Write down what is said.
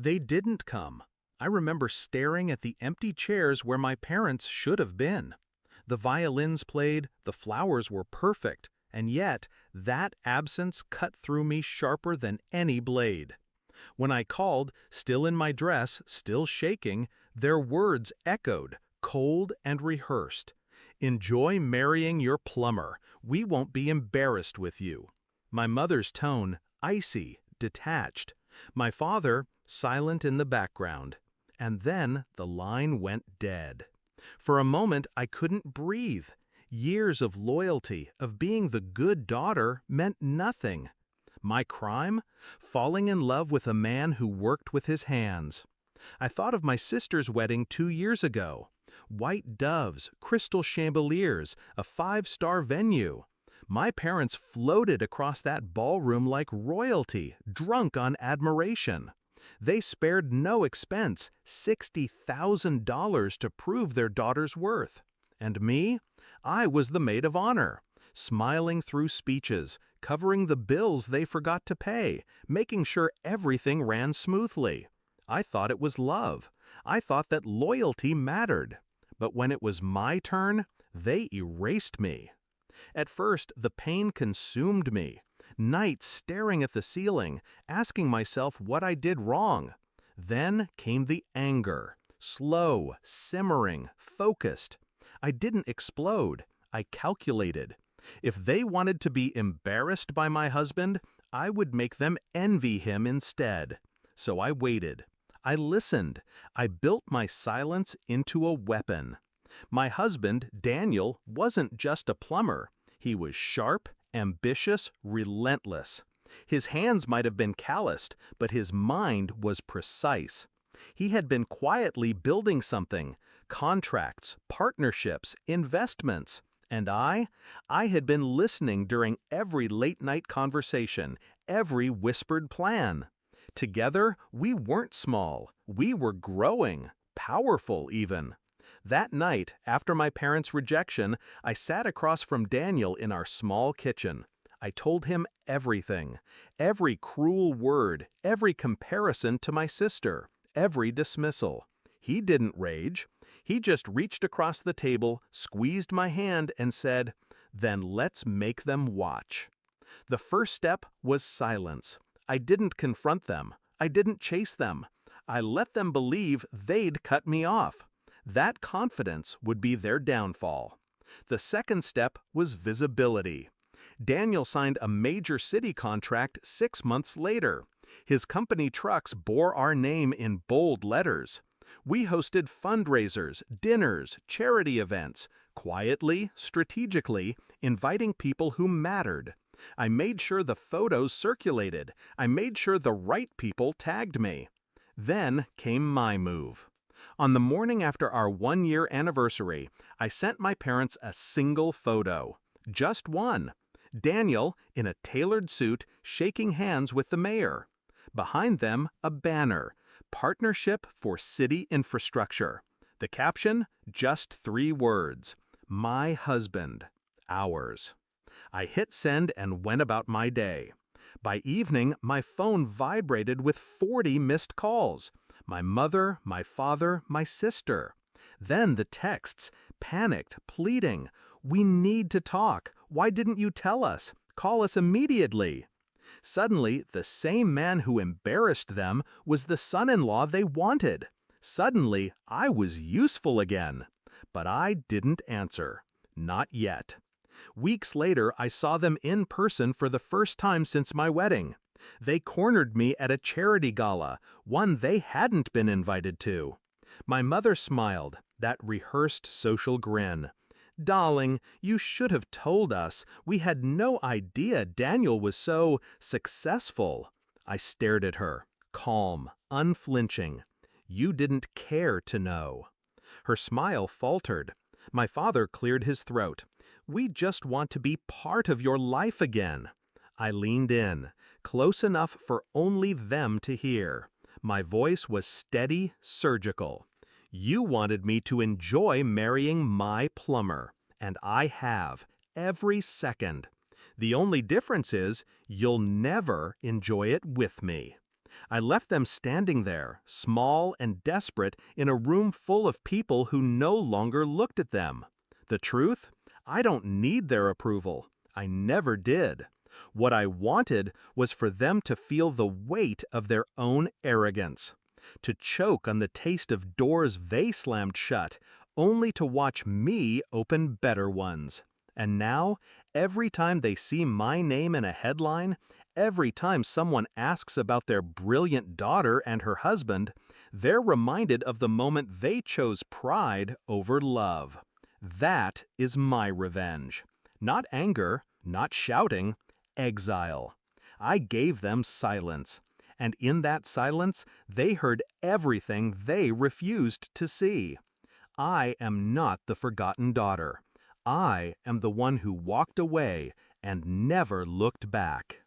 They didn't come. I remember staring at the empty chairs where my parents should have been. The violins played, the flowers were perfect, and yet that absence cut through me sharper than any blade. When I called, still in my dress, still shaking, their words echoed, cold and rehearsed. "Enjoy marrying your plumber. We won't be embarrassed with you." My mother's tone, icy, detached. My father, silent in the background. And then the line went dead. For a moment I couldn't breathe. Years of loyalty, of being the good daughter, meant nothing. My crime? Falling in love with a man who worked with his hands. I thought of my sister's wedding 2 years ago. White doves, crystal chandeliers, a five-star venue. My parents floated across that ballroom like royalty, drunk on admiration. They spared no expense, $60,000 to prove their daughter's worth. And me? I was the maid of honor, smiling through speeches, covering the bills they forgot to pay, making sure everything ran smoothly. I thought it was love. I thought that loyalty mattered. But when it was my turn, they erased me. At first, the pain consumed me. Nights staring at the ceiling, asking myself what I did wrong. Then came the anger. Slow, simmering, focused. I didn't explode. I calculated. If they wanted to be embarrassed by my husband, I would make them envy him instead. So I waited. I listened. I built my silence into a weapon. My husband, Daniel, wasn't just a plumber. He was sharp, ambitious, relentless. His hands might have been calloused, but his mind was precise. He had been quietly building something: contracts, partnerships, investments. And I had been listening during every late-night conversation, every whispered plan. Together, we weren't small. We were growing, powerful even. That night, after my parents' rejection, I sat across from Daniel in our small kitchen. I told him everything, every cruel word, every comparison to my sister, every dismissal. He didn't rage. He just reached across the table, squeezed my hand, and said, "Then let's make them watch." The first step was silence. I didn't confront them. I didn't chase them. I let them believe they'd cut me off. That confidence would be their downfall. The second step was visibility. Daniel signed a major city contract 6 months later. His company trucks bore our name in bold letters. We hosted fundraisers, dinners, charity events, quietly, strategically, inviting people who mattered. I made sure the photos circulated. I made sure the right people tagged me. Then came my move. On the morning after our 1-year anniversary, I sent my parents a single photo. Just one. Daniel, in a tailored suit, shaking hands with the mayor. Behind them, a banner: Partnership for City Infrastructure. The caption, just 3 words: My husband. Ours. I hit send and went about my day. By evening, my phone vibrated with 40 missed calls. My mother, my father, my sister. Then the texts, panicked, pleading. "We need to talk. Why didn't you tell us? Call us immediately." Suddenly, the same man who embarrassed them was the son-in-law they wanted. Suddenly, I was useful again. But I didn't answer. Not yet. Weeks later, I saw them in person for the first time since my wedding. They cornered me at a charity gala, one they hadn't been invited to. My mother smiled, that rehearsed social grin. "Darling, you should have told us. We had no idea Daniel was so successful." I stared at her, calm, unflinching. "You didn't care to know." Her smile faltered. My father cleared his throat. "We just want to be part of your life again." I leaned in, close enough for only them to hear. My voice was steady, surgical. "You wanted me to enjoy marrying my plumber, and I have, every second. The only difference is you'll never enjoy it with me." I left them standing there, small and desperate, in a room full of people who no longer looked at them. The truth? I don't need their approval. I never did. What I wanted was for them to feel the weight of their own arrogance, to choke on the taste of doors they slammed shut, only to watch me open better ones. And now, every time they see my name in a headline, every time someone asks about their brilliant daughter and her husband, they're reminded of the moment they chose pride over love. That is my revenge. Not anger, not shouting, exile. I gave them silence, and in that silence, they heard everything they refused to see. I am not the forgotten daughter. I am the one who walked away and never looked back.